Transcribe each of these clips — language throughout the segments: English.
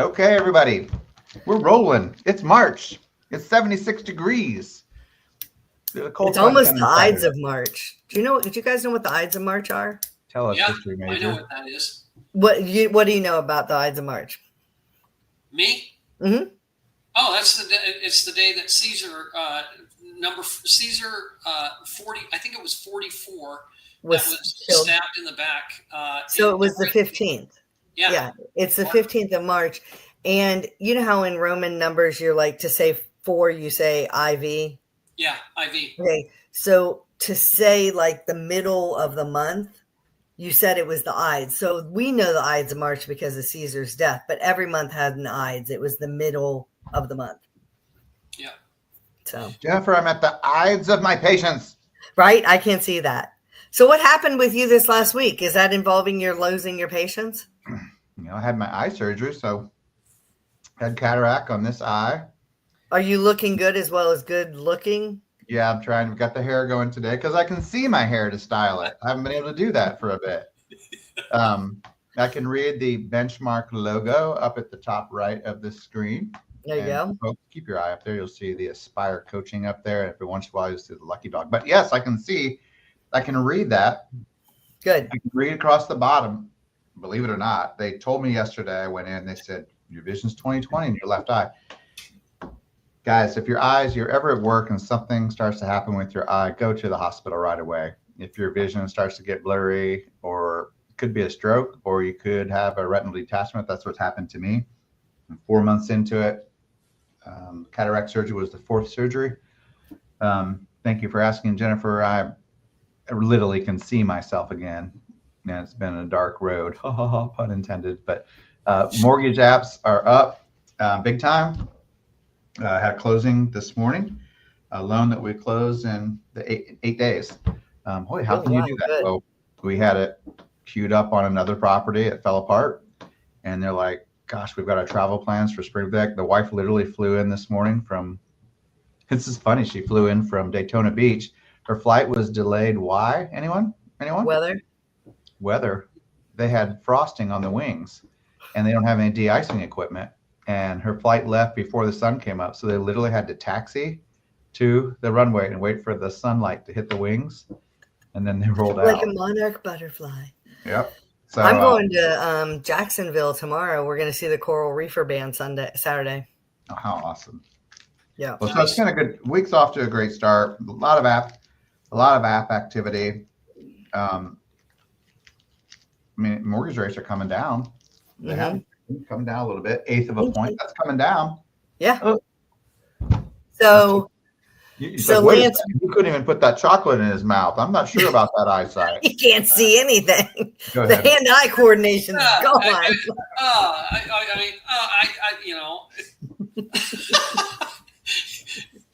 Okay, everybody, we're rolling. It's March. It's 76 degrees. It's almost the Ides of March. Do you guys know what the Ides of March are? Tell us, history major. I know what that is. What do you know about the Ides of March? Me? Mm-hmm. Oh, it's the day that Caesar 40. I think it was 44. Was killed. Stabbed in the back. So it was the 15th. Yeah, it's the 15th of March, and you know how in Roman numbers you're like to say 4, you say IV. Yeah, IV. Okay, so to say like the middle of the month, you said it was the Ides. So we know the Ides of March because of Caesar's death, but every month had an Ides. It was the middle of the month. Yeah. So Jennifer, I'm at the Ides of my patients. Right? I can't see that. So what happened with you this last week? Is that involving your losing your patients? I had my eye surgery, so had cataract on this eye. Are you looking good as well as good looking? Yeah, I'm trying. We've got the hair going today because I can see my hair to style it. I haven't been able to do that for a bit. I can read the Benchmark logo up at the top right of the screen. There you go. Folks, keep your eye up there. You'll see the Aspire coaching up there. And every once in a while, you'll see the Lucky Dog. But yes, I can see. I can read that. Good. I can read across the bottom. Believe it or not, they told me yesterday. I went in. They said your vision's 20/20 in your left eye. Guys, if you're ever at work and something starts to happen with your eye, go to the hospital right away. If your vision starts to get blurry, or it could be a stroke, or you could have a retinal detachment. That's what's happened to me. I'm 4 months into it. Cataract surgery was the 4th surgery. Thank you for asking, Jennifer. I literally can see myself again. And it's been a dark road, pun intended. But mortgage apps are up big time. Had a closing this morning, a loan that we closed in the 8 days. How can you do that? Good. Well, we had it queued up on another property. It fell apart. And they're like, gosh, we've got our travel plans for spring break. The wife literally flew in this morning this is funny. She flew in from Daytona Beach. Her flight was delayed. Why? Anyone? Weather. They had frosting on the wings and they don't have any de-icing equipment. And her flight left before the sun came up. So they literally had to taxi to the runway and wait for the sunlight to hit the wings. And then they rolled out. Like a monarch butterfly. Yep. So I'm going to Jacksonville tomorrow. We're going to see the Coral Reefer Band Saturday. Oh, how awesome. Yeah. Well, so it's kind of good. Week's off to a great start. A lot of app activity. Mortgage rates are coming down. They have come down a little bit, 1/8 of a point. That's coming down. Yeah. Oh. So Lance, you couldn't even put that chocolate in his mouth. I'm not sure about that eyesight. He can't see anything. Go The ahead. hand-eye coordination's gone.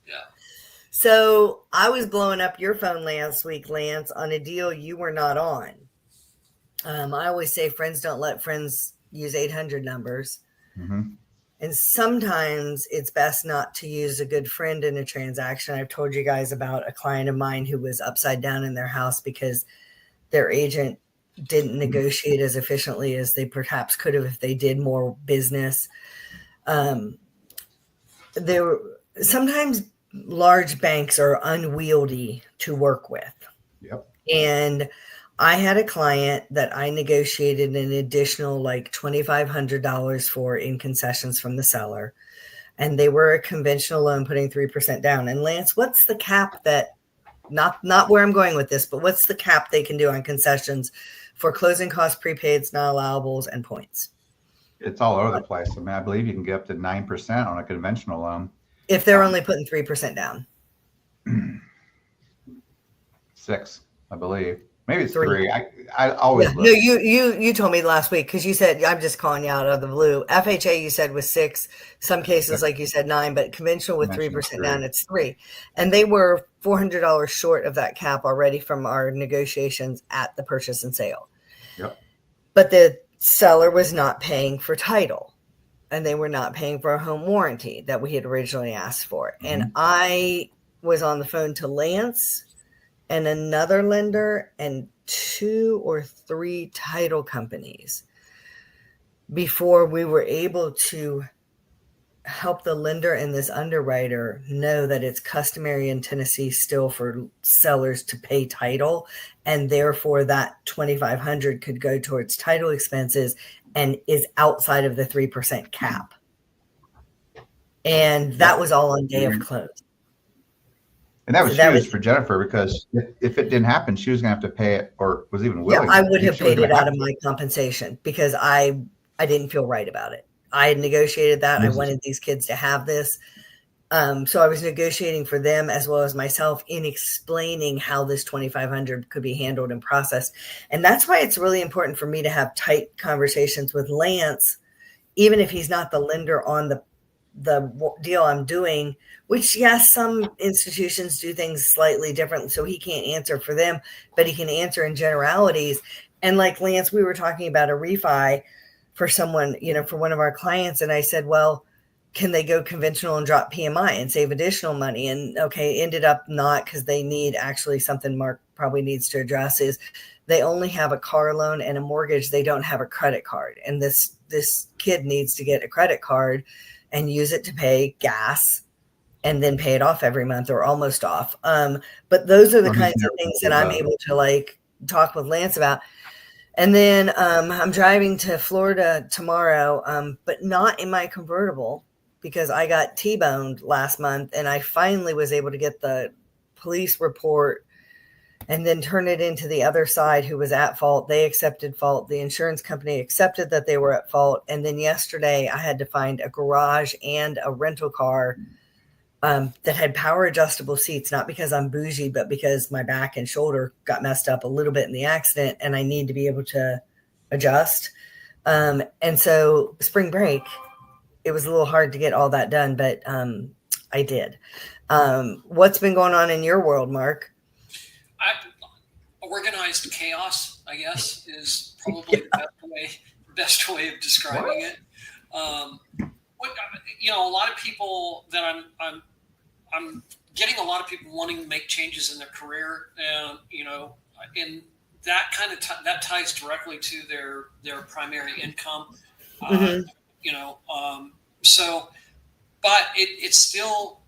Yeah. So I was blowing up your phone last week, Lance, on a deal you were not on. I always say friends don't let friends use 800 numbers. Mm-hmm. And sometimes it's best not to use a good friend in a transaction. I've told you guys about a client of mine who was upside down in their house because their agent didn't negotiate as efficiently as they perhaps could have if they did more business. Sometimes large banks are unwieldy to work with. Yep. And I had a client that I negotiated an additional like $2,500 for in concessions from the seller. And they were a conventional loan putting 3% down. And Lance, what's the cap that, not where I'm going with this, but what's the cap they can do on concessions for closing costs, prepaids, non-allowables, and points? It's all over the place. I believe you can get up to 9% on a conventional loan. If they're only putting 3% down. 6, I believe. Maybe it's 3. I always look. No, you told me last week because you said, I'm just calling you out of the blue. FHA you said was 6. Some cases, like you said, 9, but conventional with 3% down, it's 3. And they were $400 short of that cap already from our negotiations at the purchase and sale. Yep. But the seller was not paying for title. And they were not paying for a home warranty that we had originally asked for. Mm-hmm. And I was on the phone to Lance and another lender and 2 or 3 title companies. before we were able to help the lender and this underwriter know that it's customary in Tennessee still for sellers to pay title, and therefore that 2,500 could go towards title expenses and is outside of the 3% cap. And that was all on day of close. And that was So that huge was- for Jennifer, because if it didn't happen, she was going to have to pay it, or was even Yeah, willing. I would have She was paid gonna it out have of my compensation because I didn't feel right about it. I had negotiated that. I This is- wanted these kids to have this. So I was negotiating for them as well as myself in explaining how this 2,500 could be handled and processed. And that's why it's really important for me to have tight conversations with Lance, even if he's not the lender on the deal I'm doing, which yes, some institutions do things slightly different. So he can't answer for them, but he can answer in generalities. And like Lance, we were talking about a refi for someone, for one of our clients. And I said, well, can they go conventional and drop PMI and save additional money? And okay, ended up not, because they need actually something Mark probably needs to address is they only have a car loan and a mortgage. They don't have a credit card. And this kid needs to get a credit card and use it to pay gas and then pay it off every month or almost off. But those are the kinds of things that I'm able to like talk with Lance about. And then I'm driving to Florida tomorrow, but not in my convertible because I got T-boned last month, and I finally was able to get the police report and then turn it into the other side who was at fault. They accepted fault. The insurance company accepted that they were at fault. And then yesterday I had to find a garage and a rental car that had power adjustable seats, not because I'm bougie, but because my back and shoulder got messed up a little bit in the accident and I need to be able to adjust. And so spring break, it was a little hard to get all that done, but I did. What's been going on in your world, Mark? Organized chaos, I guess, is probably the best way of describing it. A lot of people that I'm getting a lot of people wanting to make changes in their career, and and that kind of that ties directly to their primary income. But it's still.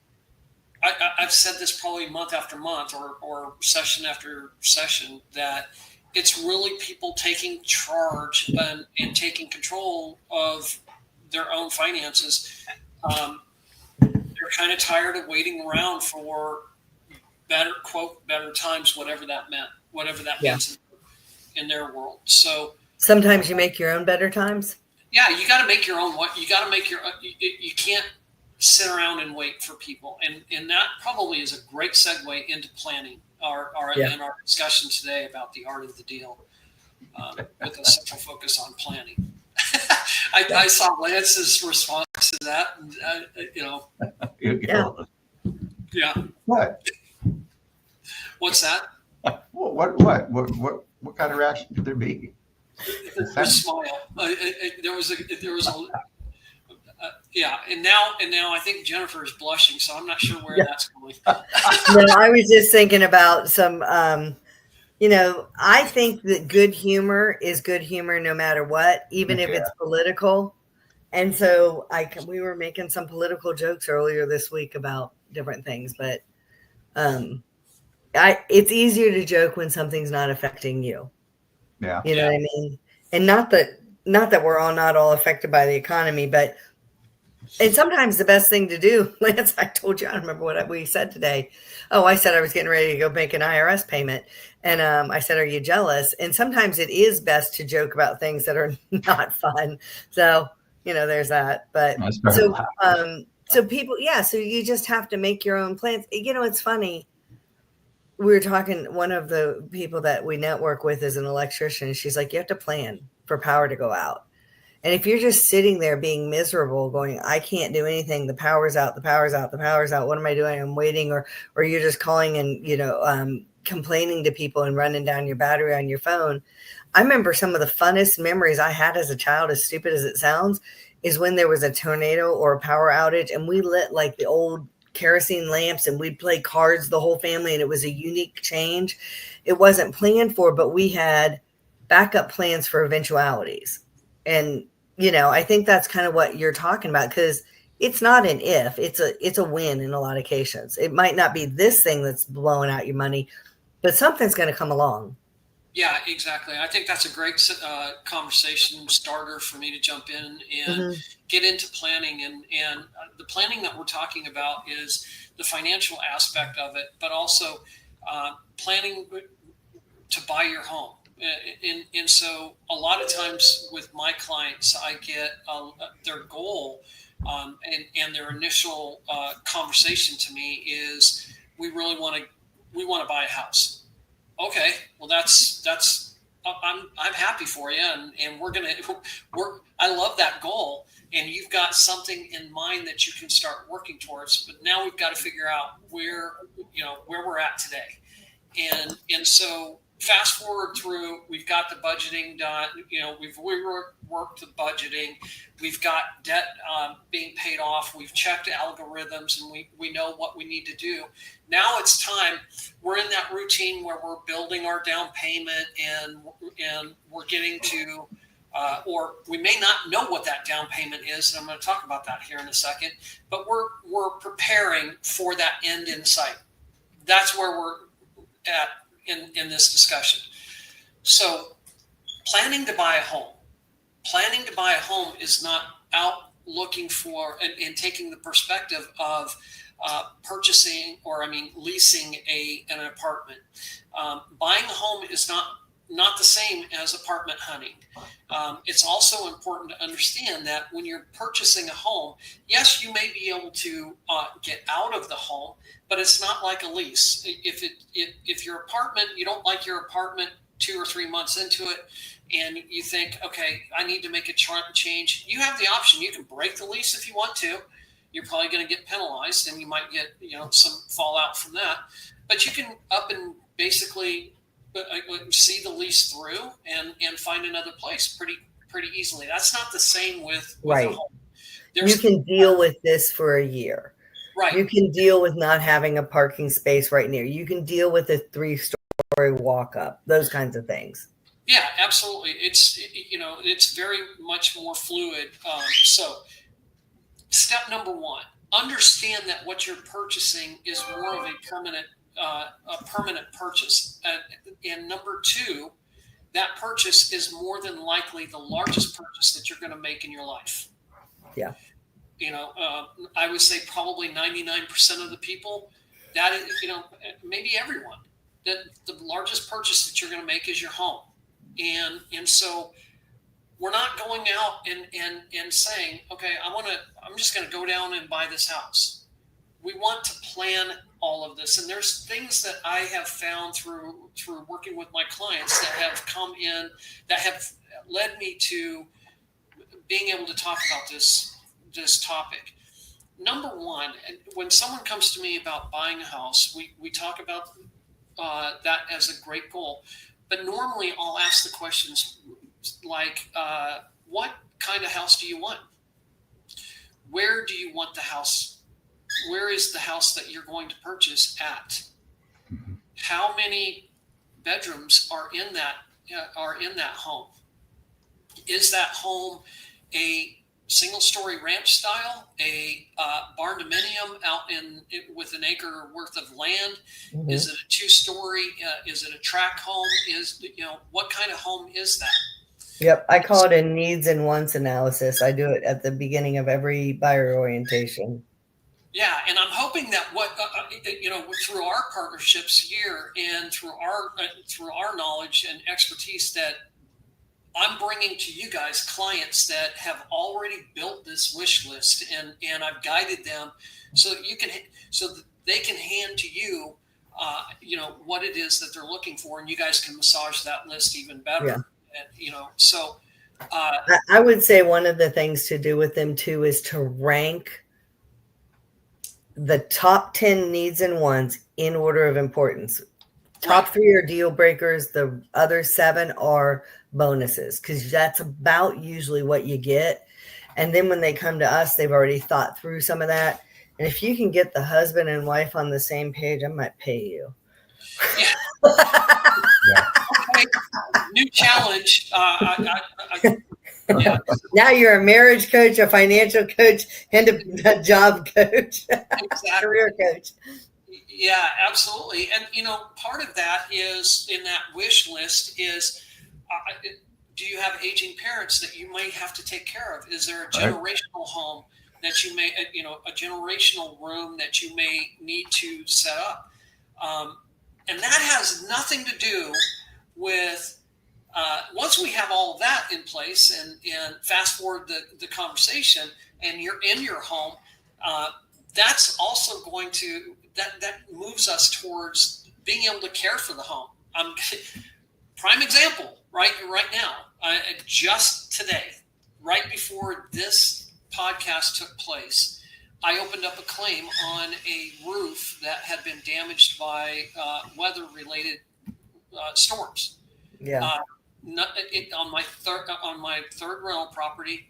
I've said this probably month after month or session after session that it's really people taking charge and taking control of their own finances. They're kind of tired of waiting around for better times, whatever that means in their world. So sometimes you make your own better times. Yeah, you got to make your own. You got to make your. You can't sit around and wait for people, and that probably is a great segue into planning in our discussion today about the art of the deal, with a central focus on planning. I saw Lance's response to that, and yeah. What? What's that? What kind of reaction could there be? The smile. There was a. And now I think Jennifer is blushing, so I'm not sure where that's going. No, I was just thinking about some. I think that good humor is good humor no matter what, even if it's political. And so we were making some political jokes earlier this week about different things, but it's easier to joke when something's not affecting you. Yeah. You know what I mean? And not that we're all not all affected by the economy, but and sometimes the best thing to do, Lance, I told you, I don't remember what we said today. Oh, I said I was getting ready to go make an IRS payment. And I said, are you jealous? And sometimes it is best to joke about things that are not fun. So, there's that. But so people, so you just have to make your own plans. It's funny. We were talking, one of the people that we network with is an electrician. She's like, you have to plan for power to go out. And if you're just sitting there being miserable going, I can't do anything. The power's out, the power's out, the power's out. What am I doing? I'm waiting. Or you're just calling and, complaining to people and running down your battery on your phone. I remember some of the funnest memories I had as a child, as stupid as it sounds, is when there was a tornado or a power outage and we lit like the old kerosene lamps and we'd play cards, the whole family. And it was a unique change. It wasn't planned for, but we had backup plans for eventualities. And, I think that's kind of what you're talking about, because it's not an if, it's a win in a lot of cases. It might not be this thing that's blowing out your money, but something's going to come along. Yeah, exactly. I think that's a great conversation starter for me to jump in and get into planning. And the planning that we're talking about is the financial aspect of it, but also planning to buy your home. And so a lot of times with my clients, I get their goal and their initial conversation to me is, we really want to buy a house. Okay, well I'm happy for you, and we're gonna work. I love that goal, and you've got something in mind that you can start working towards. But now we've got to figure out where we're at today, and so fast forward through, we've got the budgeting done. We've worked the budgeting. We've got debt being paid off. We've checked algorithms, and we know what we need to do. Now it's time. We're in that routine where we're building our down payment, and we're getting to, or we may not know what that down payment is. And I'm going to talk about that here in a second. But we're preparing for that end in sight. That's where we're at in this discussion. So planning to buy a home. Planning to buy a home is not out looking for and taking the perspective of purchasing leasing an apartment. Buying a home is not the same as apartment hunting. It's also important to understand that when you're purchasing a home, yes, you may be able to get out of the home, but it's not like a lease. If your apartment, you don't like your apartment 2 or 3 months into it, and you think, okay, I need to make a change, you have the option. You can break the lease if you want to. You're probably going to get penalized, and you might get some fallout from that. But you can up and basically see the lease through and find another place pretty easily. That's not the same with right. A home. You can deal with this for a year. Right. You can deal with not having a parking space right near. You can deal with a 3-story walk up, those kinds of things. Yeah, absolutely. It's very much more fluid. So step number 1, understand that what you're purchasing is more of a permanent purchase. And number 2, that purchase is more than likely the largest purchase that you're going to make in your life. Yeah. I would say probably 99% of the people, that is, maybe everyone, that the largest purchase that you're going to make is your home. And so we're not going out and saying, okay, I'm just going to go down and buy this house. We want to plan all of this. And there's things that I have found through working with my clients that have come in that have led me to being able to talk about this topic. Number 1, when someone comes to me about buying a house, we talk about that as a great goal. But normally I'll ask the questions like, what kind of house do you want? Where do you want the house? Where is the house that you're going to purchase at? How many bedrooms are in that home? Is that home a single-story ranch style, a barn-dominium out with an acre worth of land? Mm-hmm. Is it a 2-story? Is it a tract home? What kind of home is that? Yep, I call it a needs and wants analysis. I do it at the beginning of every buyer orientation. Yeah, and I'm hoping that through our partnerships here and through our knowledge and expertise, that I'm bringing to you guys clients that have already built this wish list, and I've guided them so that they can hand to you, what it is that they're looking for, and you guys can massage that list even better. Yeah. And, I would say one of the things to do with them too is to rank the top 10 needs and wants in order of importance. Top 3 are deal breakers. The other 7 are bonuses, because that's about usually what you get. And then when they come to us, they've already thought through some of that. And if you can get the husband and wife on the same page, I might pay you. Yeah. Yeah. Okay. New challenge. Yeah, Now you're a marriage coach, a financial coach, and a job coach, exactly. career coach. Yeah, absolutely. And part of that is in that wish list is, do you have aging parents that you may have to take care of? Is there a generational home that you may, a generational room that you may need to set up? And that has nothing to do with, once we have all of that in place and fast forward the conversation and you're in your home, that's also going to, that moves us towards being able to care for the home. Prime example, right now, just today, right before this podcast took place, I opened up a claim on a roof that had been damaged by weather-related storms. Yeah. On my third rental property,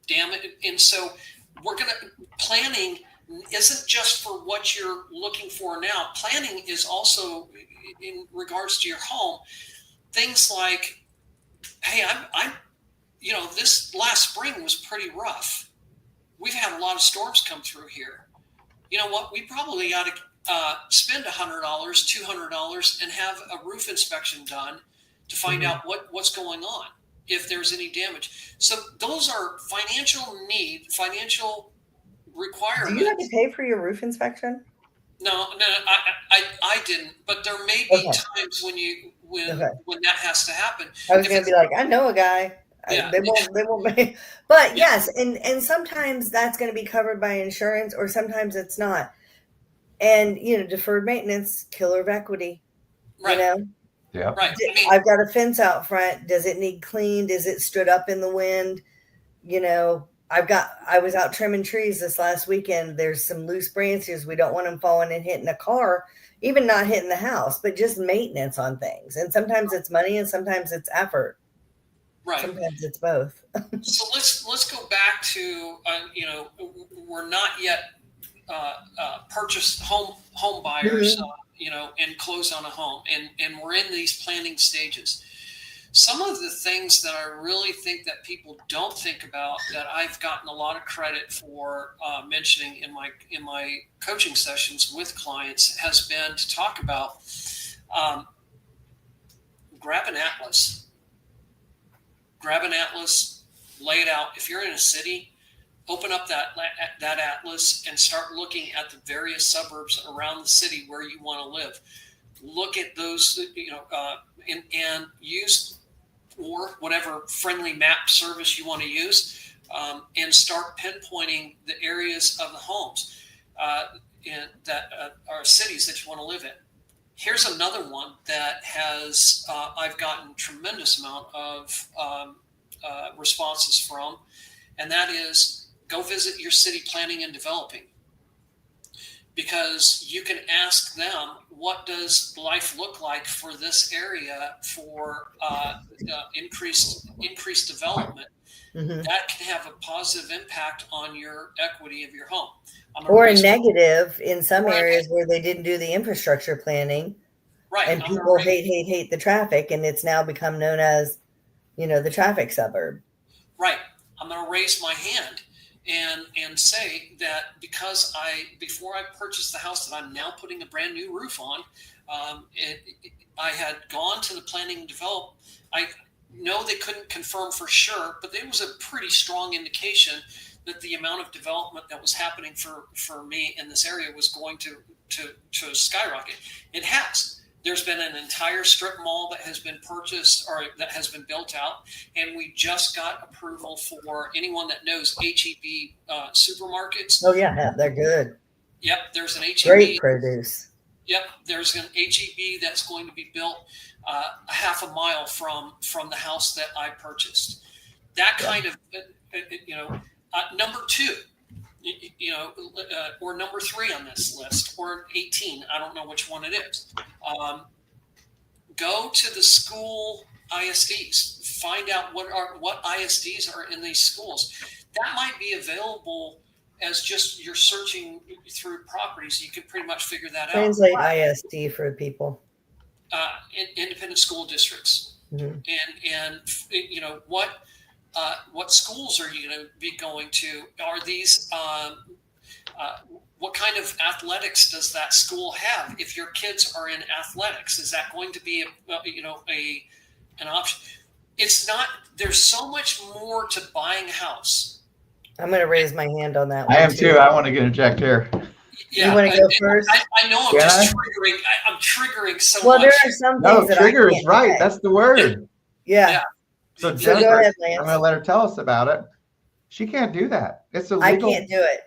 damage, and so planning isn't just for what you're looking for now. Planning is also in regards to your home. Things like, hey, I'm this last spring was pretty rough. We've had a lot of storms come through here. You know what? We probably got to spend $100, $200 and have a roof inspection done to find out what's going on, if there's any damage. So those are financial requirements. Do you have to pay for your roof inspection? No, I didn't. But there may be times when that has to happen. I was going to be like, I know a guy. Yeah. They won't pay. But yes, and sometimes that's going to be covered by insurance, or sometimes it's not. And deferred maintenance, killer of equity. Right. Yeah. Right. I've got a fence out front. Does it need cleaned? Is it stood up in the wind? I was out trimming trees this last weekend. There's some loose branches. We don't want them falling and hitting a car, even not hitting the house, but just maintenance on things. And sometimes it's money and sometimes it's effort. Right. Sometimes it's both. So let's go back to, we're not yet purchased home buyers, and close on a home, and we're in these planning stages. Some of the things that I really think that people don't think about, that I've gotten a lot of credit for mentioning in my coaching sessions with clients, has been to talk about grab an atlas, lay it out. If you're in a city, open up that atlas and start looking at the various suburbs around the city where you want to live. Look at those, and use, or whatever friendly map service you want to use, and start pinpointing the areas of the homes that are cities that you want to live in. Here's another one that has I've gotten tremendous amount of responses from, and that is, go visit your city planning and developing, because you can ask them, what does life look like for this area for increased development? That can have a positive impact on your equity of your home. Or a negative in some areas where they didn't do the infrastructure planning. Right. And people hate the traffic, and it's now become known as, the traffic suburb. Right. I'm going to raise my hand and say that because before I purchased the house that I'm now putting a brand new roof on, I had gone to the planning and develop. I know they couldn't confirm for sure, but there was a pretty strong indication that the amount of development that was happening for me in this area was going to skyrocket. It has. There's been an entire strip mall that has been purchased, or that has been built out, and we just got approval for anyone that knows H-E-B supermarkets. Oh yeah, they're good. Yep, there's an H-E-B. Great produce. Yep, there's an H-E-B that's going to be built a half a mile from the house that I purchased. That kind of, number two, or number 3 on this list, or 18. I don't know which one it is. Go to the school ISDs. Find out what ISDs are in these schools. That might be available as just you're searching through properties. You can pretty much figure that out. Translate ISD for people. Independent school districts. Mm-hmm. And what what schools are you going to be going to? Are these what kind of athletics does that school have? If your kids are in athletics, is that going to be an option? It's not. There's so much more to buying a house. I'm going to raise my hand on that one. I am too. I want to interject here. Yeah, you want to go first? I know I'm just triggering. I'm triggering so much. Well, there are some things that trigger I is right. say. That's the word. Yeah. So So Jennifer, go ahead, Lance. I'm going to let her tell us about it. She can't do that. It's illegal. I can't do it.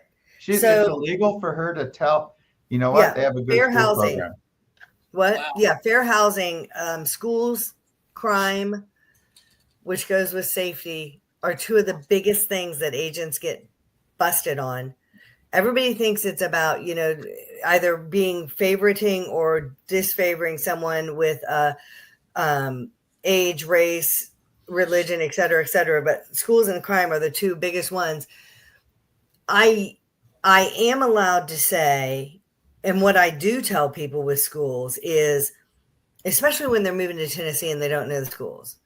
It's illegal for her to tell. You know what? Yeah, They have a good fair school housing. program. What? Wow. Yeah, fair housing, schools, crime, which goes with safety, are two of the biggest things that agents get busted on. Everybody thinks it's about, either being favoriting or disfavoring someone with age, race, religion, et cetera, but schools and crime are the two biggest ones. I am allowed to say, and what I do tell people with schools is, especially when they're moving to Tennessee and they don't know the schools,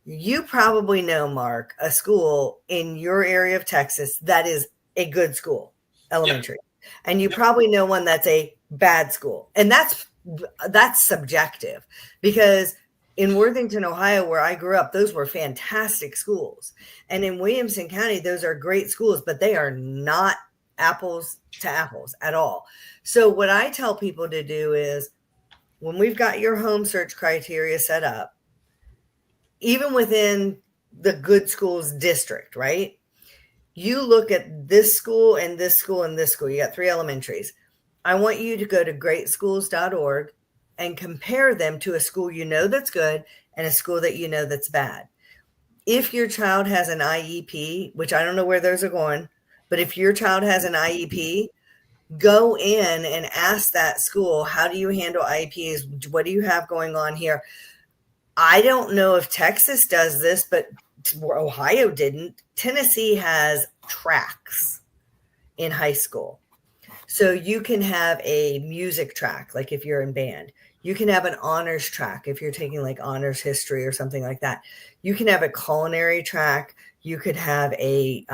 you probably know, Mark, a school in your area of Texas that is a good school, elementary. Yep. And you probably know one that's a bad school. And that's subjective, because in Worthington, Ohio, where I grew up, those were fantastic schools. And in Williamson County, those are great schools, but they are not apples to apples at all. So what I tell people to do is, when we've got your home search criteria set up, even within the good schools district, right? You look at this school and this school and this school. You got 3 elementaries. I want you to go to greatschools.org and compare them to a school that's good and a school that that's bad. If your child has an IEP, which I don't know where those are going, but if your child has an IEP, go in and ask that school, how do you handle IEPs? What do you have going on here? I don't know if Texas does this, but Ohio didn't. Tennessee has tracks in high school. So you can have a music track, like if you're in band. You can have an honors track if you're taking like honors history or something like that. You can have a culinary track. You could have a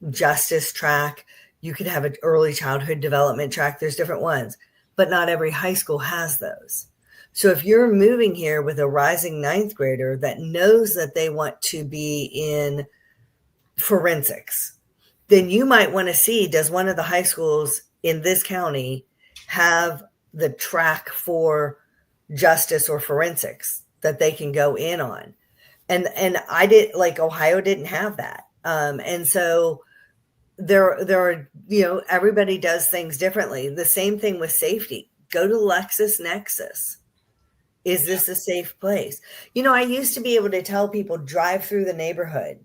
justice track. You could have an early childhood development track. There's different ones, but not every high school has those. So if you're moving here with a rising 9th grader that knows that they want to be in forensics, then you might want to see, does one of the high schools in this county have the track for justice or forensics that they can go in on? And I did, like, Ohio didn't have that. And so there are, everybody does things differently. The same thing with safety. Go to LexisNexis. Is this a safe place? I used to be able to tell people, drive through the neighborhood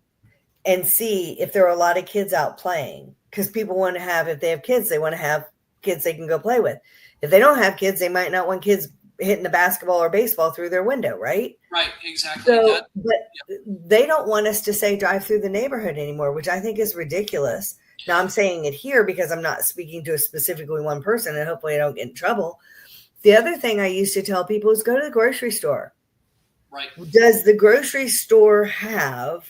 and see if there are a lot of kids out playing, because people want to have, if they have kids, they want to have kids they can go play with. If they don't have kids, they might not want kids hitting a basketball or baseball through their window, right? Right, exactly. So, but they don't want us to say drive through the neighborhood anymore, which I think is ridiculous. Now I'm saying it here because I'm not speaking to specifically one person, and hopefully I don't get in trouble. The other thing I used to tell people is go to the grocery store. Right. Does the grocery store have,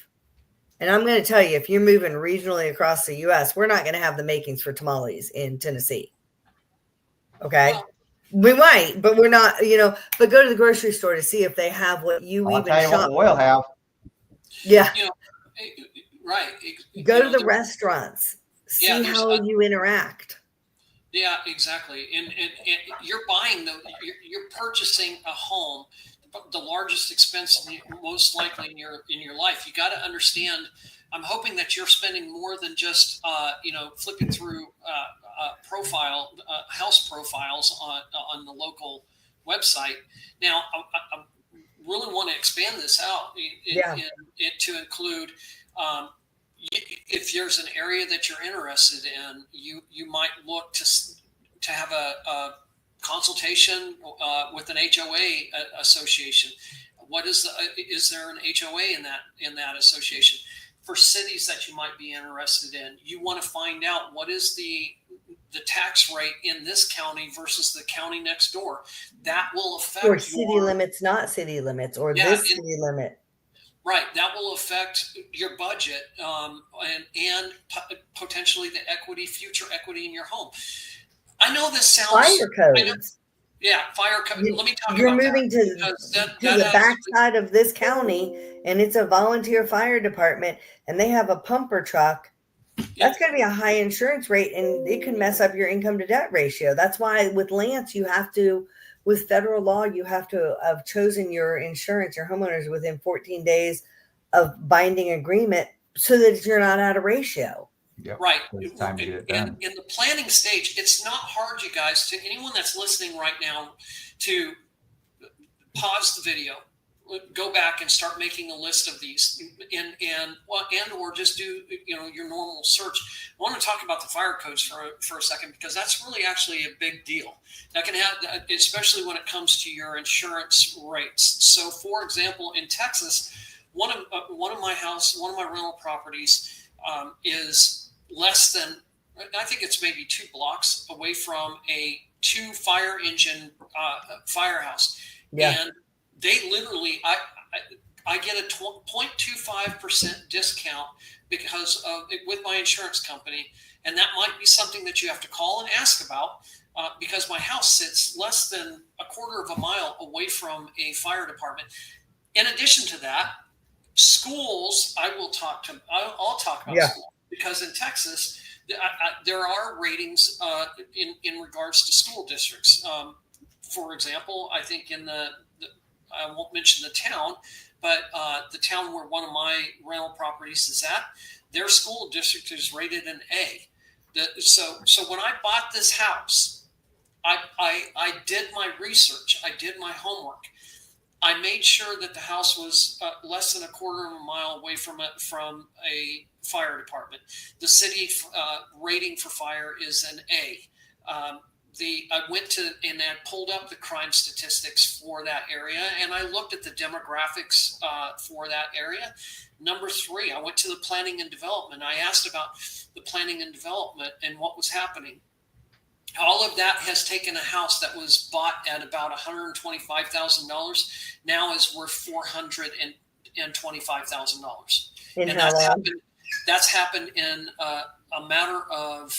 and I'm going to tell you, if you're moving regionally across the U.S., we're not going to have the makings for tamales in Tennessee. Okay. Well, we might, but we're not, but go to the grocery store to see if they have what you I'll even tell you shop. what we'll have. Yeah. Right. Go to the restaurants. See how you interact. Yeah, exactly. And you're buying you're purchasing a home, the largest expense most likely in your life. You got to understand. I'm hoping that you're spending more than just flipping through house profiles on the local website. Now, I really want to expand this out to include. If there's an area that you're interested in, you might look to have a consultation with an HOA association. Is there an HOA in that association? For cities that you might be interested in, you want to find out what is the tax rate in this county versus the county next door. That will affect or city limits, not city limits, or this city limit. Right, that will affect your budget, and potentially the future equity in your home. I know this sounds. Fire I know, codes. yeah, fire code. Let me talk You're about that moving because to that the has. backside of this county, and it's a volunteer fire department, and they have a pumper truck. Yeah. That's going to be a high insurance rate, and it can mess up your income to debt ratio. That's why with Lance, you have to, with federal law, you have to have chosen your insurance, your homeowners within 14 days of binding agreement so that you're not out of ratio. Yep. Right. So it's time to get it done. In the planning stage, it's not hard, you guys, to anyone that's listening right now, to pause the video, go back and start making a list of these, and or just do your normal search. I want to talk about the fire codes for a second, because that's really actually a big deal. That can have, especially when it comes to your insurance rates. So, for example, in Texas, one of my rental properties is less than, I think it's maybe 2 blocks away from a 2 fire engine firehouse. Yeah. And they literally, I get a 0.25% discount because of it with my insurance company. And that might be something that you have to call and ask about, because my house sits less than a quarter of a mile away from a fire department. In addition to that, schools, I'll talk about schools, because in Texas, there are ratings in regards to school districts. For example, I think I won't mention the town, but the town where one of my rental properties is at, their school district is rated an A. So when I bought this house, I did my research, I did my homework. I made sure that the house was less than a quarter of a mile away from a fire department. The city rating for fire is an A. I went to and I pulled up the crime statistics for that area, and I looked at the demographics for that area. Number 3, I went to the planning and development. I asked about the planning and development and what was happening. All of that has taken a house that was bought at about $125,000 now is worth $425,000. And that's happened in a matter of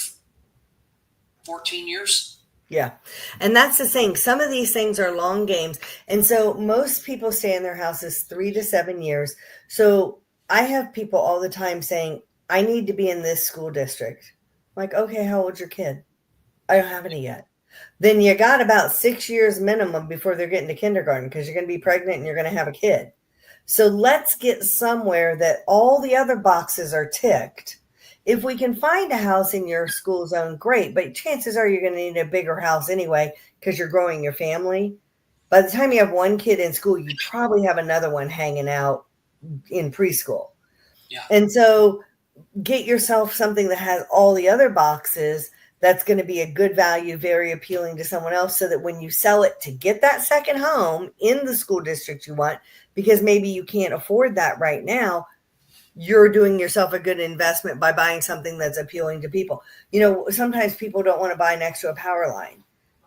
14 years. Yeah. And that's the thing. Some of these things are long games. And so most people stay in their houses 3 to 7 years. So I have people all the time saying, I need to be in this school district. I'm like, okay, how old's your kid? I don't have any yet. Then you got about 6 years minimum before they're getting to kindergarten, because you're going to be pregnant and you're going to have a kid. So let's get somewhere that all the other boxes are ticked. If we can find a house in your school zone, great. But chances are you're going to need a bigger house anyway, because you're growing your family. By the time you have one kid in school, you probably have another one hanging out in preschool. Yeah. And so get yourself something that has all the other boxes that's going to be a good value, very appealing to someone else, so that when you sell it to get that second home in the school district you want, because maybe you can't afford that right now, you're doing yourself a good investment by buying something that's appealing to people. Sometimes people don't want to buy next to a power line,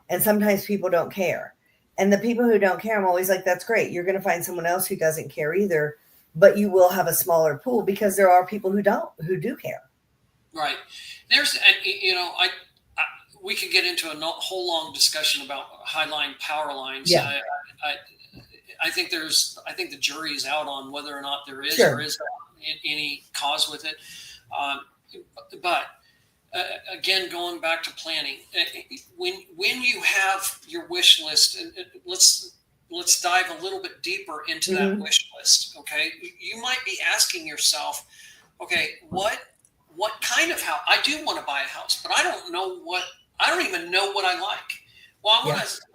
and sometimes people don't care. And the people who don't care, I'm always like, that's great. You're going to find someone else who doesn't care either, but you will have a smaller pool, because there are people who do care. Right. We could get into a whole long discussion about highline power lines. Yeah. I think the jury is out on whether or not there is Sure. or is any cause with it. But again, going back to planning, when you have your wish list, let's dive a little bit deeper into that wish list. Okay, you might be asking yourself, okay, what kind of house? I do want to buy a house, but I don't even know what I like. Well,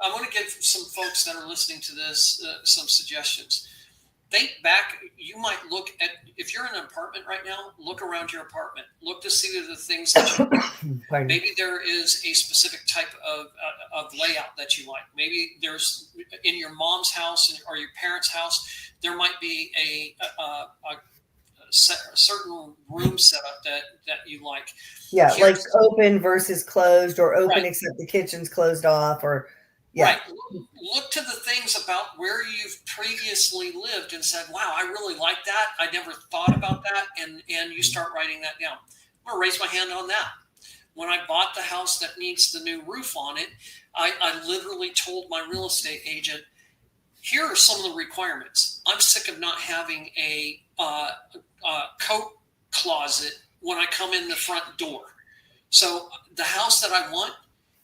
I want to give some folks that are listening to this some suggestions. Think back. You might look at, if you're in an apartment right now, look around your apartment. Look to see the things that you like. Maybe there is a specific type of layout that you like. Maybe there's, in your mom's house or your parents' house, there might be a certain room setup that you like. Yeah, like open versus closed, or open right. except the kitchen's closed off, or Yeah. Right. Look to the things about where you've previously lived and said, wow, I really like that. I never thought about that. And you start writing that down. I'm going to raise my hand on that. When I bought the house that needs the new roof on it, I literally told my real estate agent, here are some of the requirements. I'm sick of not having a coat closet when I come in the front door. So the house that I want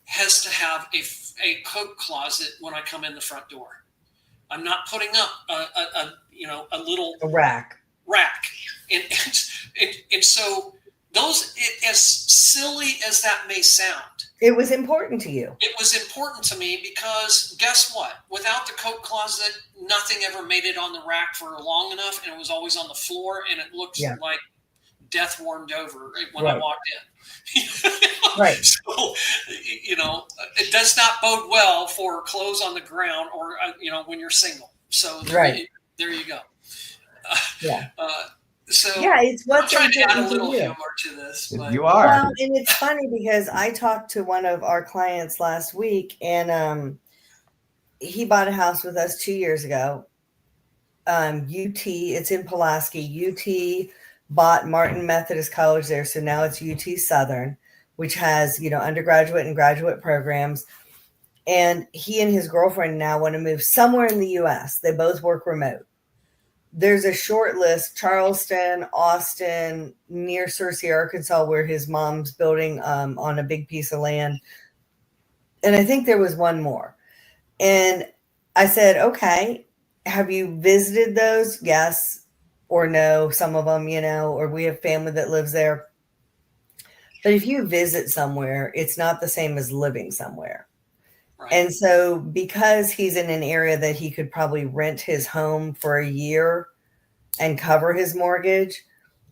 has to have a coat closet when I come in the front door. I'm not putting up a little rack. And so those, as silly as that may sound, it was important to you. It was important to me because guess what? Without the coat closet, nothing ever made it on the rack for long enough, and it was always on the floor, and it looked like death warmed over when I walked in. Right. So, it does not bode well for clothes on the ground or, when you're single. So there you go. It's what's I'm trying to add a important little to you. humor to this. But. You are. Well, and it's funny because I talked to one of our clients last week, and he bought a house with us 2 years ago. UT, it's in Pulaski. UT bought Martin Methodist College there, so now it's UT Southern, which has undergraduate and graduate programs. And he and his girlfriend now want to move somewhere in the U.S. They both work remote. There's a short list: Charleston, Austin, near Searcy, Arkansas, where his mom's building on a big piece of land. And I think there was one more. And I said, okay, have you visited those? Yes or no, some of them, or we have family that lives there. But if you visit somewhere, it's not the same as living somewhere. Right. And so because he's in an area that he could probably rent his home for a year and cover his mortgage,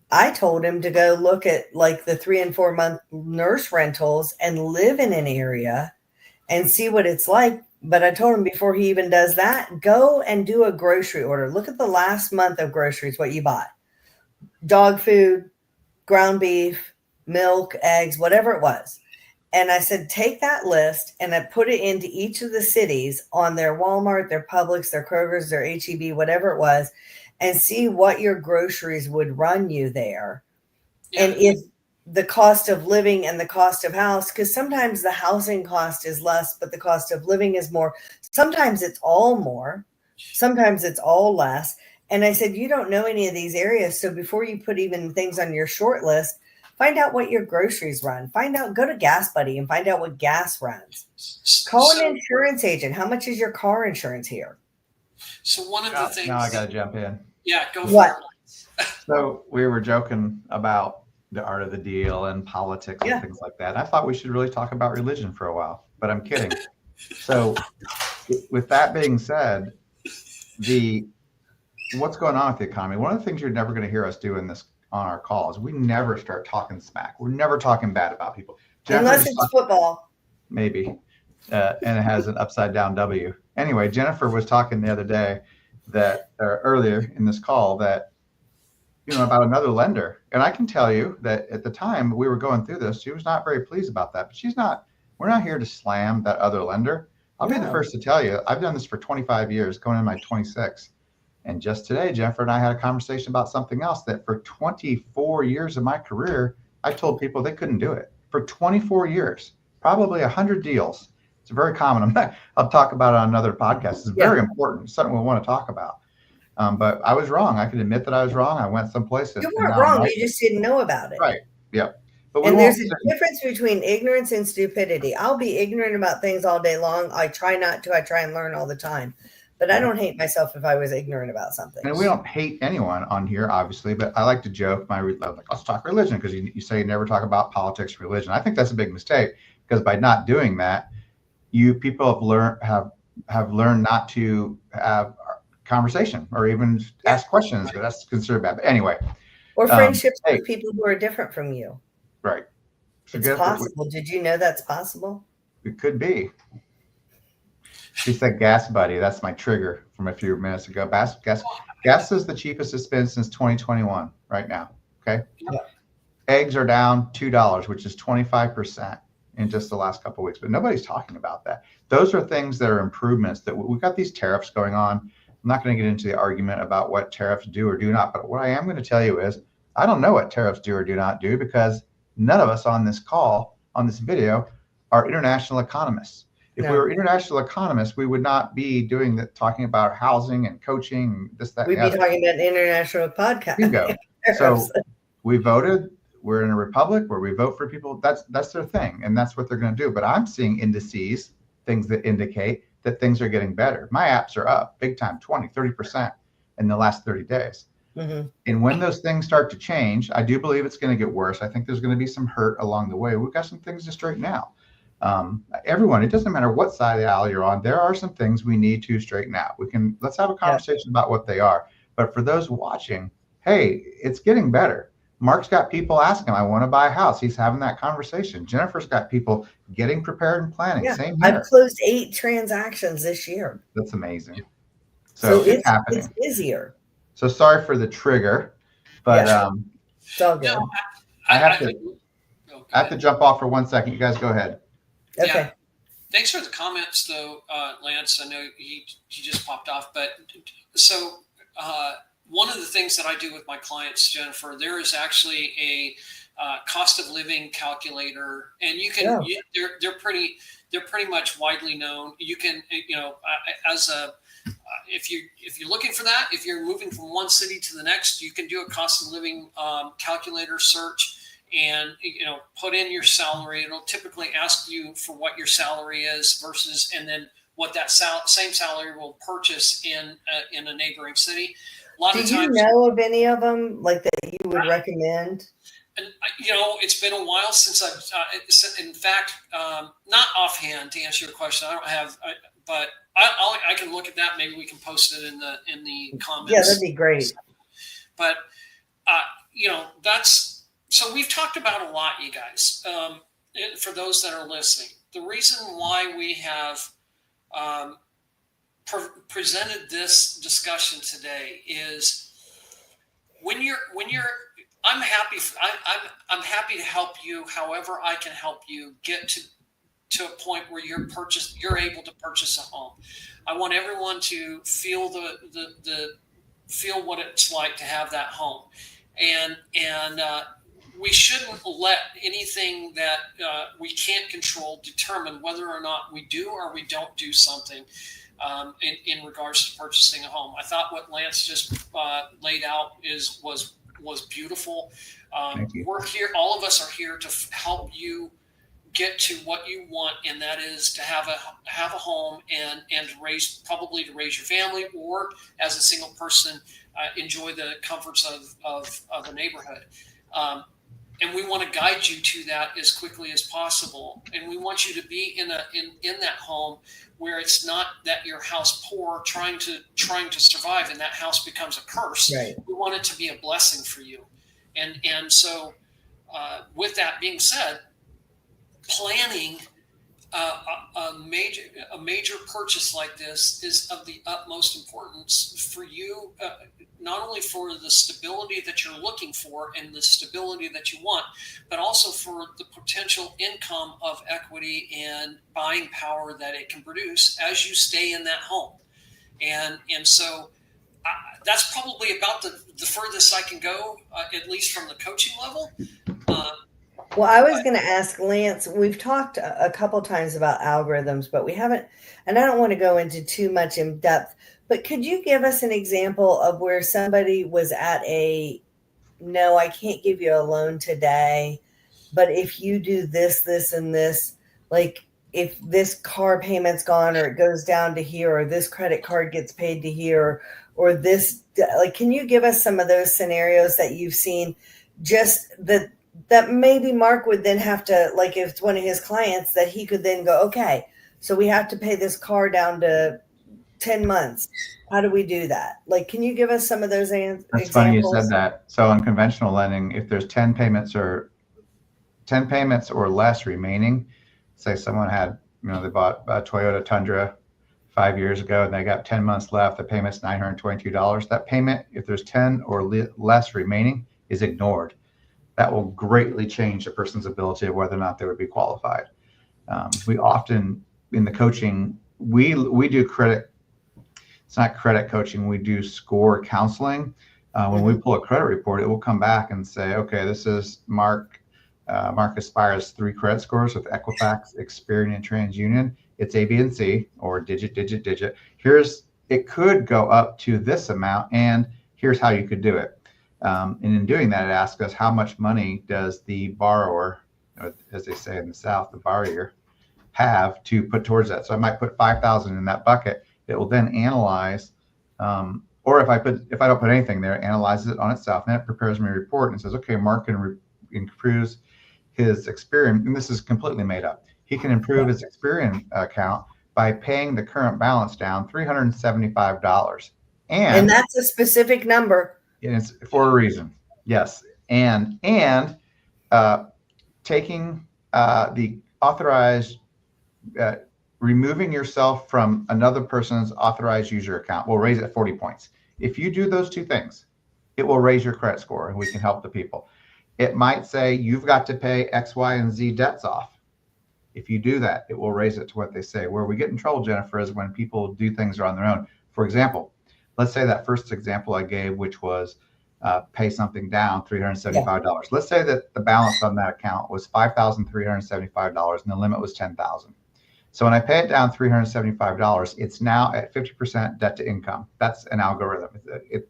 I told him to go look at like the 3 and 4 month nurse rentals and live in an area and see what it's like. But I told him before he even does that, go and do a grocery order. Look at the last month of groceries, what you bought. Dog food, ground beef, milk, eggs, whatever it was. And I said, take that list and I put it into each of the cities on their Walmart, their Publix, their Kroger's, their H-E-B, whatever it was, and see what your groceries would run you there. Yeah. And if the cost of living and the cost of house, because sometimes the housing cost is less, but the cost of living is more. Sometimes it's all more. Sometimes it's all less. And I said, you don't know any of these areas. So before you put even things on your short list, find out what your groceries run. Go to Gas Buddy and find out what gas runs. Call an insurance agent. How much is your car insurance here? So one of the things. Now I got to jump in. Yeah, go for it. So we were joking about the art of the deal and politics and things like that. And I thought we should really talk about religion for a while, but I'm kidding. So with that being said, what's going on with the economy? One of the things you're never going to hear us do in this on our calls, we never start talking smack. We're never talking bad about people. Unless it's football. Maybe. And it has an upside down W. Anyway, Jennifer was talking the other day earlier in this call that, about another lender. And I can tell you that at the time we were going through this, she was not very pleased about that, but we're not here to slam that other lender. I'll be the first to tell you, I've done this for 25 years, going in my 26. And just today, Jennifer and I had a conversation about something else that for 24 years of my career, I told people they couldn't do it. For 24 years, probably 100 deals. It's very common. I'll talk about it on another podcast. It's very important. It's something we want to talk about. But I was wrong. I can admit that I was wrong. I went someplace. You weren't wrong. You just didn't know about it. Right. Yep. And there's a difference between ignorance and stupidity. I'll be ignorant about things all day long. I try not to. I try and learn all the time. But I don't hate myself if I was ignorant about something. And we don't hate anyone on here, obviously. But I like to joke. Let's talk religion, because you say you never talk about politics or religion. I think that's a big mistake, because by not doing that, people have learned not to have conversation or even ask questions. But that's considered bad. But anyway. Or friendships with people who are different from you. Right. So it's possible. Did you know that's possible? It could be. She said Gas Buddy. That's my trigger from a few minutes ago. Gas is the cheapest it's been since 2021 right now. Okay. Yeah. Eggs are down $2, which is 25%. in just the last couple of weeks, but nobody's talking about that. Those are things that are improvements that we've got these tariffs going on. I'm not going to get into the argument about what tariffs do or do not, but what I am going to tell you is I don't know what tariffs do or do not do because none of us on this call, on this video, are international economists. If we were international economists, we would not be talking about housing and coaching, this, that, We'd be and talking about an international podcast. Bingo. So we voted. We're in a republic where we vote for people. That's their thing, and that's what they're going to do. But I'm seeing indices, things that indicate that things are getting better. My apps are up big time, 20, 30% in the last 30 days. Mm-hmm. And when those things start to change, I do believe it's going to get worse. I think there's going to be some hurt along the way. We've got some things to straighten out. Everyone, it doesn't matter what side of the aisle you're on. There are some things we need to straighten out. Let's have a conversation about what they are. But for those watching, hey, it's getting better. Mark's got people asking, I want to buy a house. He's having that conversation. Jennifer's got people getting prepared and planning. Yeah. Same here. I've closed 8 transactions this year. That's amazing. So it's happening. It's busier. So sorry for the trigger, but it's all good. No, I have to jump off for 1 second. You guys go ahead. Okay. Yeah. Thanks for the comments, though, Lance. I know he just popped off, but so one of the things that I do with my clients, Jennifer, there is actually a cost of living calculator, and you can they're pretty much widely known. You can as a if you're looking for that, if you're moving from one city to the next, you can do a cost of living calculator search. And put in your salary. It'll typically ask you for what your salary is versus, and then what that same salary will purchase in a neighboring city. A lot Do of you times, know of any of them like that you would recommend? and it's been a while since I've. In fact, not offhand to answer your question, I don't have, but I can look at that. Maybe we can post it in the comments. Yeah, that'd be great. But that's. So we've talked about a lot, you guys. For those that are listening, the reason why we have presented this discussion today is when you're. I'm happy. I'm happy to help you. However, I can help you get to a point where you're able to purchase a home. I want everyone to feel feel what it's like to have that home, and we shouldn't let anything that we can't control determine whether or not we do or we don't do something in regards to purchasing a home. I thought what Lance just laid out was beautiful. Thank you. We're here. All of us are here to help you get to what you want, and that is to have a home and to raise your family, or as a single person enjoy the comforts of a neighborhood. And we want to guide you to that as quickly as possible. And we want you to be in that home where it's not that your house poor trying to survive and that house becomes a curse. Right. We want it to be a blessing for you. And so with that being said, planning a major purchase like this is of the utmost importance for you, not only for the stability that you're looking for and the stability that you want, but also for the potential income of equity and buying power that it can produce as you stay in that home. And so that's probably about the furthest I can go, at least from the coaching level. Well, I was going to ask Lance, we've talked a couple times about algorithms, but we haven't, and I don't want to go into too much in depth, but could you give us an example of where somebody was at no, I can't give you a loan today, but if you do this, this, and this, like if this car payment's gone or it goes down to here, or this credit card gets paid to here, or this, like, can you give us some of those scenarios that you've seen, just that maybe Mark would then have to, like if it's one of his clients, that he could then go, okay, so we have to pay this car down to 10 months. How do we do that? Like, can you give us some of those examples? That's funny you said that. So in conventional lending, if there's 10 payments or less remaining, say someone had, they bought a Toyota Tundra 5 years ago and they got 10 months left, the payment's $922. That payment, if there's 10 or less remaining, is ignored. That will greatly change a person's ability of whether or not they would be qualified. We often in the coaching, we do credit. It's not credit coaching. We do score counseling. When we pull a credit report, it will come back and say, okay, this is Mark. Mark aspires 3 credit scores with Equifax, Experian, and TransUnion. It's A, B, and C, or digit. It could go up to this amount, and here's how you could do it. And in doing that, it asks us how much money does the borrower, as they say in the South, the borrower, have to put towards that. So I might put 5,000 in that bucket. It will then analyze, or if I don't put anything there, it analyzes it on itself, and then it prepares me a report and says, okay, Mark can improve his Experian, and this is completely made up. He can improve his Experian account by paying the current balance down $375. And that's a specific number. It's for a reason. Yes. And taking the authorized, removing yourself from another person's authorized user account will raise it 40 points. If you do those 2 things, it will raise your credit score, and we can help the people. It might say you've got to pay X, Y, and Z debts off. If you do that, it will raise it to what they say. Where we get in trouble, Jennifer, is when people do things on their own. For example, let's say that first example I gave, which was pay something down, $375. Yeah. Let's say that the balance on that account was $5,375 and the limit was $10,000. So when I pay it down $375, it's now at 50% debt to income. That's an algorithm.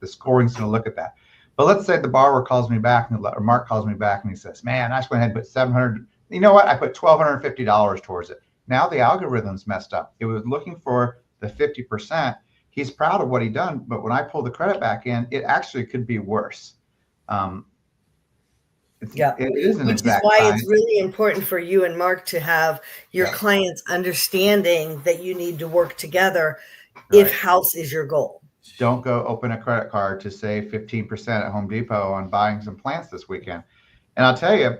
The scoring's going to look at that. But let's say the borrower calls me back, or Mark calls me back, and he says, man, I just went ahead and put $700. You know what? I put $1,250 towards it. Now the algorithm's messed up. It was looking for the 50%. He's proud of what he done, but when I pull the credit back in, it actually could be worse. It is an exact science. Which is why it's really important for you and Mark to have your clients understanding that you need to work together if house is your goal. Don't go open a credit card to save 15% at Home Depot on buying some plants this weekend. And I'll tell you,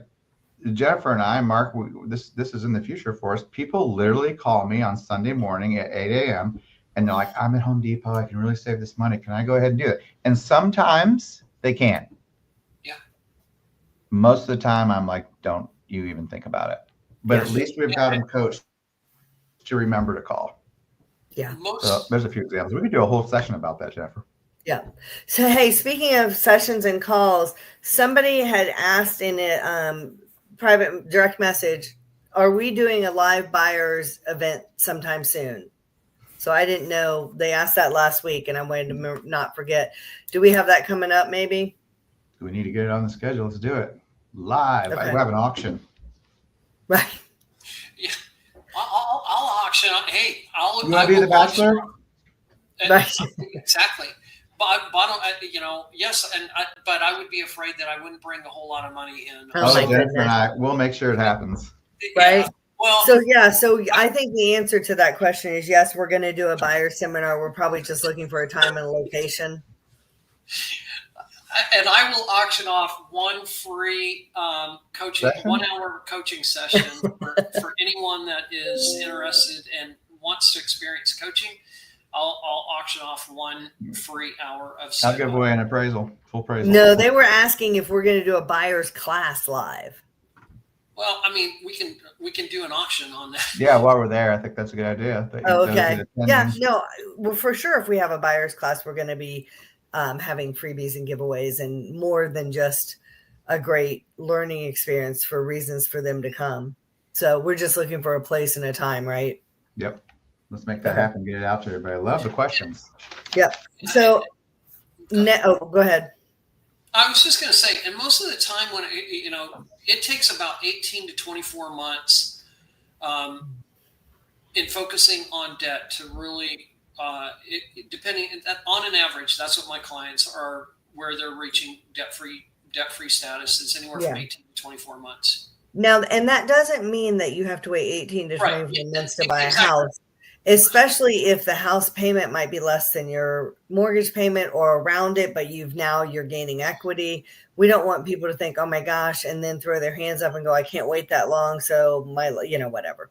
Jennifer and I, Mark, this is in the future for us. People literally call me on Sunday morning at 8 a.m. and they're like, I'm at Home Depot. I can really save this money. Can I go ahead and do it? And sometimes they can. Yeah. Most of the time, I'm like, don't you even think about it. But at least we've got them coached to remember to call. Yeah. So there's a few examples. We could do a whole session about that, Jennifer. Yeah. So, hey, speaking of sessions and calls, somebody had asked in a private direct message, are we doing a live buyers event sometime soon? So I didn't know. They asked that last week, and I wanted to not forget. Do we have that coming up maybe? We need to get it on the schedule. Let's do it live. Okay. I have an auction. Right. Yeah. I'll auction. Hey, I'll. You want to be the bachelor? Right. Exactly. But yes, but I would be afraid that I wouldn't bring a whole lot of money in. Jennifer and I, we'll make sure it happens. Right. Yeah. Well, so I think the answer to that question is yes, we're going to do a buyer seminar. We're probably just looking for a time and a location. And I will auction off one free coaching, 1 hour coaching session for anyone that is interested and wants to experience coaching. I'll auction off 1 free hour of. I'll give away an appraisal, full appraisal. No, they were asking if we're going to do a buyer's class live. Well, I mean, we can do an auction on that. Yeah, while we're there, I think that's a good idea. Okay. Yeah, no, well, for sure. If we have a buyer's class, we're going to be having freebies and giveaways and more than just a great learning experience for reasons for them to come. So we're just looking for a place and a time, right? Yep. Let's make that happen. Get it out to everybody. I love the questions. Yep. So, go ahead. I was just going to say, and most of the time when, it takes about 18 to 24 months in focusing on debt to really, depending on an average, that's what my clients are, where they're reaching debt-free status. It's anywhere from 18 to 24 months. Now, and that doesn't mean that you have to wait 18 to 24 months to buy a house. Especially if the house payment might be less than your mortgage payment or around it, but you're gaining equity. We don't want people to think, oh my gosh, and then throw their hands up and go, I can't wait that long. So whatever.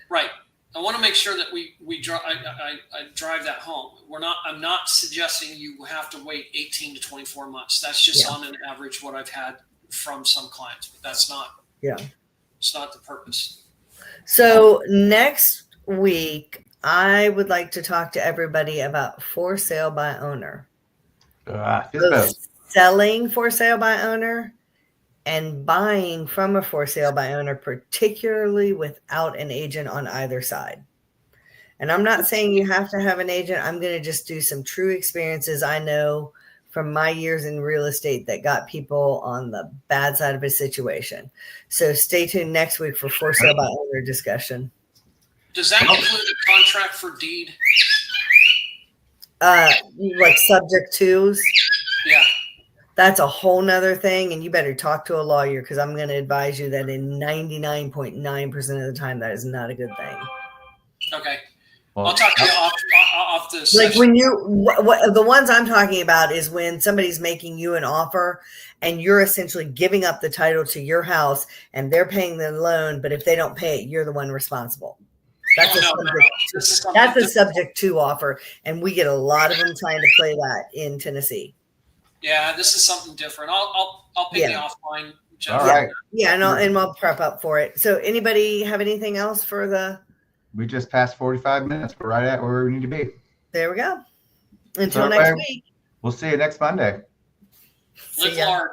Right. I want to make sure that I drive that home. I'm not suggesting you have to wait 18 to 24 months. That's just on an average what I've had from some clients, but that's not. Yeah. It's not the purpose. So next week, I would like to talk to everybody about for sale by owner. Fist Both bump. selling for sale by owner and buying from a for sale by owner, particularly without an agent on either side. And I'm not saying you have to have an agent. I'm going to just do some true experiences I know from my years in real estate that got people on the bad side of a situation. So stay tuned next week for sale by owner discussion. Does that include a contract for deed? Like subject twos. Yeah. That's a whole nother thing. And you better talk to a lawyer, because I'm going to advise you that in 99.9% of the time, that is not a good thing. Okay. Well, I'll talk to you off this. Like when what the ones I'm talking about is when somebody's making you an offer and you're essentially giving up the title to your house and they're paying the loan, but if they don't pay it, you're the one responsible. That's that's a subject to offer, and we get a lot of them trying to play that in Tennessee. Yeah, this is something different. I'll pick you offline. Jeff. All right. Yeah, and we'll prep up for it. So anybody have anything else for the? We just passed 45 minutes. We're right at where we need to be. There we go. Until So, next week. We'll see you next Monday. Live large.